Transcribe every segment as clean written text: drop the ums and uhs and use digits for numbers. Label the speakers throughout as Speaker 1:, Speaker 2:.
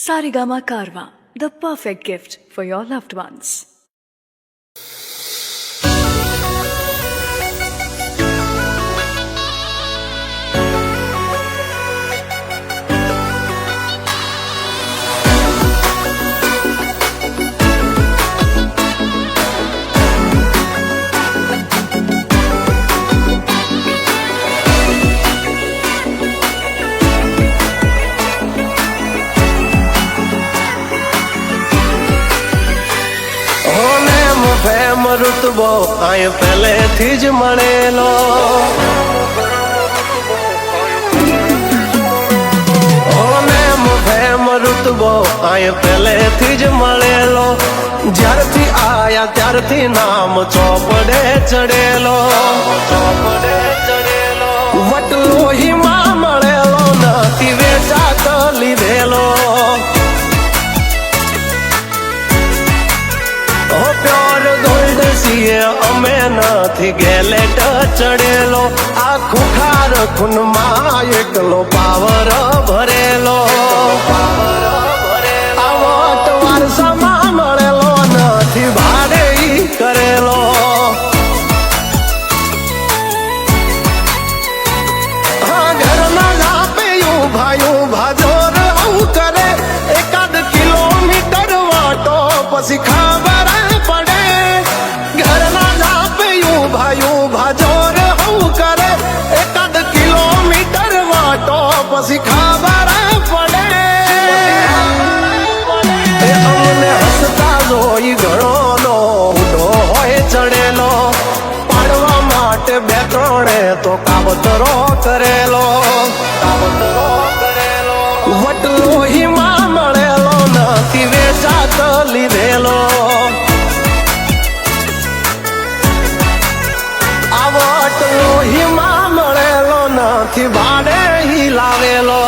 Speaker 1: Sarigama Karwa, the perfect gift for your loved ones.
Speaker 2: Fame ઋતબો આય પહેલેથી જ મળેલો ફેમ ઋતબો આય પહેલેથી જ મળેલો જ્યારથી આયા ત્યારથી નામ ચોપડે ચડેલો વટલોહીમાં મળેલો નથી વેચાત લીધેલો અમે નથી ગેલેટ ચડેલો આખું ખાર ખૂનમાં એકલો પાવર ભરેલો આવો વારસામાં મળેલો નથી ભાડે કરેલો ઘરના લાપે ભાયું ભાજોર આવું કરે એકાદ કિલોમીટર વાટો પછી ખબર પડે ભાયું ભાજોર હું કરે એકાદ કિલોમીટર વાટો પછી ખબર પડે અમને હસતા જોઈ ઘણો ઉડો હોય ચડેલો પાડવા માટે બે ત્રણે તો કાવતરો કરેલો વટલોહીમાં મળેલો નથી વેચાત લીધેલો લોહીમાં મળેલો નથી ભાડે લાવેલો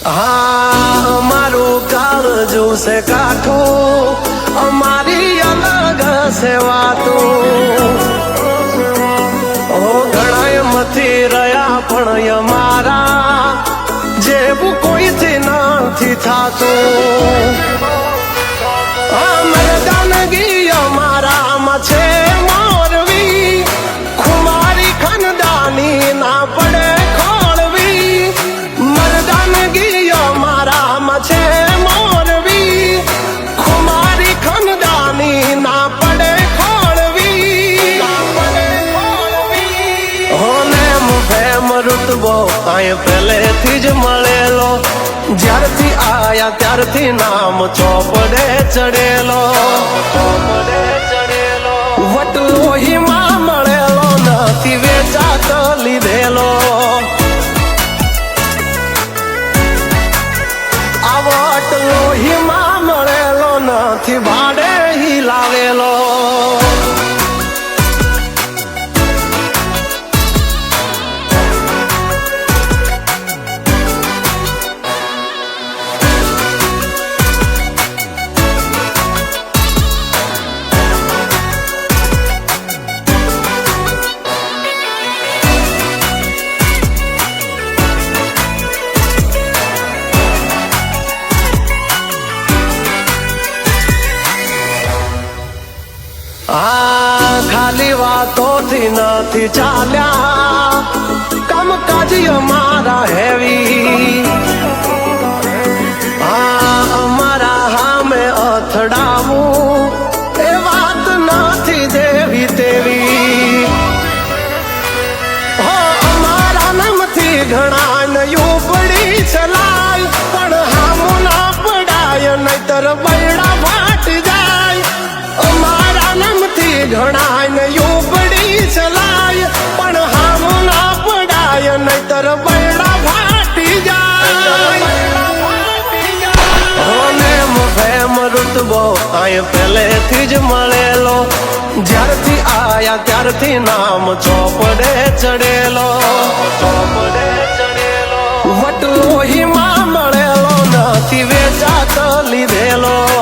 Speaker 2: અમારું કાળજું છે કાઠું અમારી અલગ છે વાતું ઘણા મથી રહ્યા પણ અમારા જેવું કોઈથી નથી થાતું મરદાનગી અમારામાં છે મોરવી ખુમારી ખનદાની ના પડે છે મોરવી ખુમારી ખનદાની ના પડે ખોળવી હોને ફેમ ઋતબો આય પહેલેથી જ મળેલો જ્યારથી આયા ત્યારથી નામ ચોપડે ચડેલો વટલોહીમાં મળેલો નથી વેચાત લીધેલો લોહીમાં મળેલો નથી ભાડે લાવેલો ખાલી વાતોથી નથી ચાલ્યા કામકાજ અમારા હેવી અમારા હામે અથડાવું એ વાત નથી દેવી તેવી અમારા નામથી ઘણા નયું પડી ચલાય પણ હામું ના પડાય નહીતર બૈડા ફાટી જાય અમારા નામથી ઘણા નયું પડી ચલાય પણ હામું ના પડાય નહીતર બૈડા ફાટી જાય રૂતબો આય પહેલેથી જ મળેલો, જ્યારથી આયા ત્યારથી નામ ચોપડે ચડેલો, ચોપડે ચડેલો. વટલોહીમાં મળેલો નથી વેચાત લીધેલો.